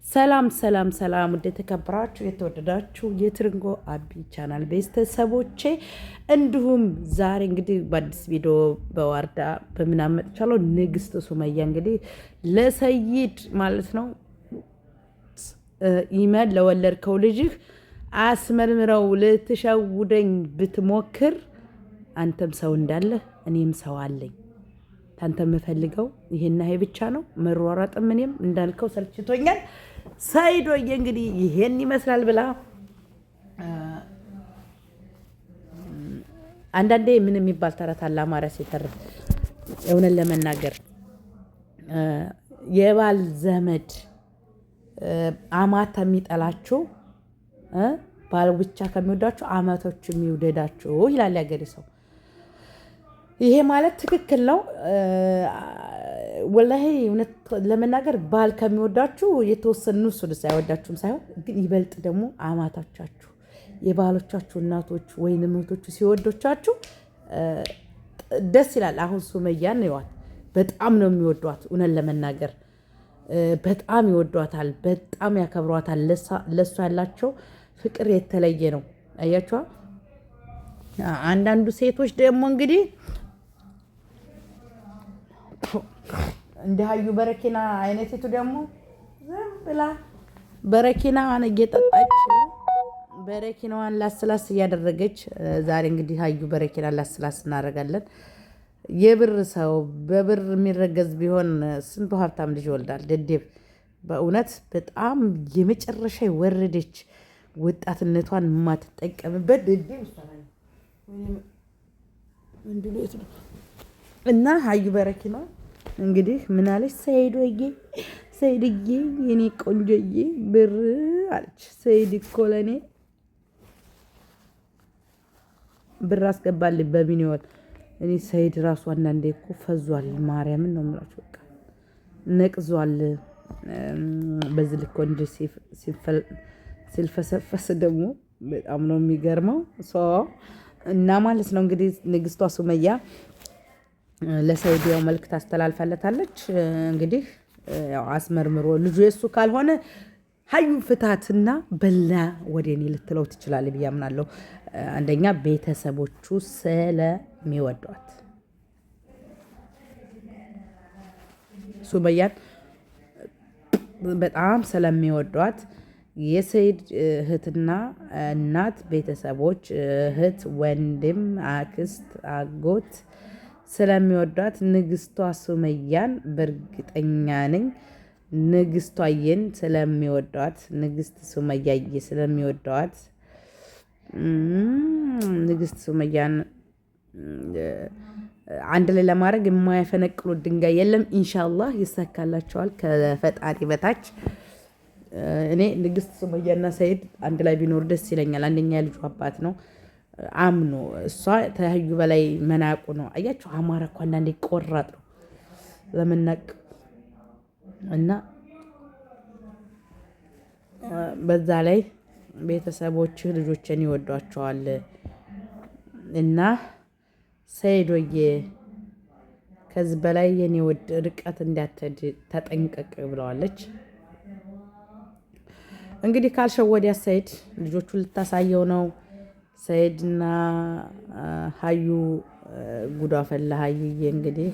ሰላም ሰላም ሰላም ወደ ተከበራችሁ የተወደዳችሁ የትርንጎ አቢ ቻናል ቤተሰቦቼ እንዲሁም ዛሬ እንግዲህ በአዲስ ቪዲዮ በዋርዳ በምናምን መጥቻለሁ። ንግስት ሱመያ እንግዲህ ለሰይድ ማለት ነው ኢመን ለወለድከው ልጅህ አስመርምረው ልትሸውደኝ ብትሞክር አንተም ሰው እንዳለ እኔም ሰው አለኝ። ታንተ የምፈልገው ይሄና ይሄ ብቻ ነው። መሯሯጥም እኔም እንዳልከው ሰልችቶኛል። ሰይዶዬ እንግዲህ ይሄን ይመስላል ብላ አንዳንዴ ምን የሚባል ተረት አለ አማርያ ሲተርት እውነት ለመናገር የባል ዘመድ አማታ የሚጠላችሁ ባል ብቻ ከሚወዳችሁ አማቶች የሚወደዳችሁ ይላል ያገሬ ሰው። ይሄ ማለት ትክክል ነው። ወላሂ እውነት ለመናገር ባል ከሚወዳችሁ የተወሰኑ እሱ ደስ አይወዳችሁም ሳይሆን ግን ይበልጥ ደግሞ አማታቻችሁ የባሎቻችሁ እናቶች ወይንም እህቶቹ ሲወዶቻችሁ ደስ ይላል። አሁን ሱመያን ይዋል በጣም ነው የሚወዷት። እውነት ለመናገር በጣም ይወዷታል፣ በጣም ያከብሯታል። ለሷ ያላቸው ፍቅር የተለየ ነው። አያችኋ። አንዳንዱ ሴቶች ደግሞ እንግዲህ እንደ ሀዩ በረኪና አይነቲቱ ደግሞ ዝም ብላ በረኪናዋን እየጠጣች በረኪናዋን ላስላስ እያደረገች ዛሬ እንግዲህ ሀዩ በረኪና ላስላስ እናደርጋለን። የብር ሰው በብር የሚረገዝ ቢሆን ስንቱ ሀብታም ልጅ ይወልዳል። ደደብ በእውነት በጣም የመጨረሻ የወረደች ወጣትነቷን የማትጠቀምበት ደደብ እና ሀዩ በረኪና እንግዲህ ምን አለች? ሰይድዬ የኔ ቆንጆዬ ብር አለች። ሰይድ እኮ ለእኔ ብር አስገባልኝ በሚሊዮን። እኔ ሰይድ ራሱ አንዳንዴ እኮ ፈዟል። ማርያምን ነው የምላችሁ፣ በቃ ነቅዟል። በዚህ ልክ ወንድ ሲልፈሰፈስ ደግሞ በጣም ነው የሚገርመው እና ማለት ነው እንግዲህ ንግስቷ ሱመያ ለሰይድ ያው መልእክት አስተላልፋለታለች። እንግዲህ ያው አስመርምሮ ልጁ የሱ ካልሆነ ሀዩ ፍታትና በላ ወደ እኔ ልትለው ትችላለች ብዬ አምናለሁ። አንደኛ ቤተሰቦቹ ስለሚወዷት ሱመያን በጣም ስለሚወዷት የሰይድ እህትና እናት ቤተሰቦች እህት፣ ወንድም፣ አክስት፣ አጎት ስለሚወዷት ንግስቷ ሱመያን በእርግጠኛ ነኝ ንግስቷዬን ስለሚወዷት ንግስት ሱመያዬ ስለሚወዷት ንግስት ሱመያን አንድ ላይ ለማድረግ የማያፈነቅሉት ድንጋይ የለም። ኢንሻአላህ ይሳካላቸዋል ከፈጣሪ በታች። እኔ ንግስት ሱመያና ሰይድ አንድ ላይ ቢኖር ደስ ይለኛል። አንደኛ ልጁ አባት ነው አምኖ እሷ ተህዩ በላይ መናቁ ነው። አያችሁ አማራ እኮ አንዳንዴ ቆራጥ ነው ለመናቅ እና በዛ ላይ ቤተሰቦች ልጆችን ይወዷቸዋል። እና ሰይዶዬ ከዚህ በላይ የኔ ወድ ርቀት እንዳትሄድ ተጠንቀቅ ብለዋለች። እንግዲህ ካልሸወዲያ ሰይድ ልጆቹን ልታሳየው ነው። ሰይድና ሀዩ ጉዷ ፈላ። ሀዩዬ እንግዲህ